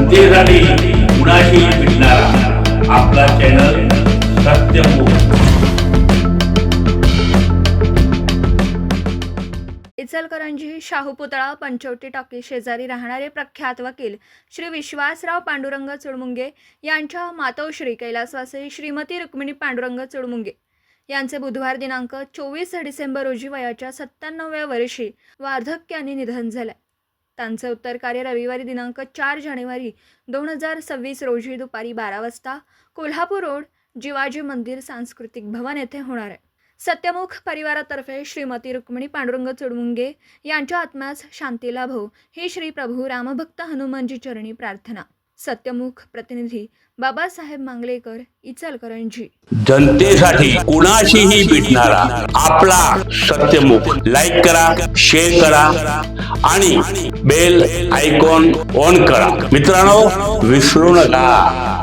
जनतेसाठी कुणाशी भेटणारा आपला चॅनल सत्यमुख। इचलकरंजी शाहू पुतळा पंचवटी टाकी शेजारी राहणारे प्रख्यात वकील श्री विश्वासराव पांडुरंग चुडमुंगे यांच्या मातोश्री कैलासवासी श्रीमती रुक्मिणी पांडुरंग चुडमुंगे यांचे बुधवार दिनांक 24 डिसेंबर रोजी वयाच्या 97व्या वर्षी वार्धक्याने निधन झाले। त्यांचे उत्तर कार्य रविवारी दिनांक 4 जानेवारी 2026 रोजी दुपारी 12 वाजता कोल्हापूर रोड जिवाजी मंदिर सांस्कृतिक भवन येथे होणार आहे। सत्यमुख परिवारातर्फे श्रीमती रुक्मिणी पांडुरंग चुडमुंगे यांच्या आत्म्यास शांती लाभो ही श्री प्रभू रामभक्त हनुमानजी चरणी प्रार्थना। सत्यमुख प्रतिनिधी बाबासाहेब मांगलेकर, इचलकरंजी। जनतेसाठी कुणाशीही भेटणारा आपला सत्यमुख। लाईक करा, शेअर करा आणि बेल आयकॉन ऑन करा। मित्रांनो, विसरू नका।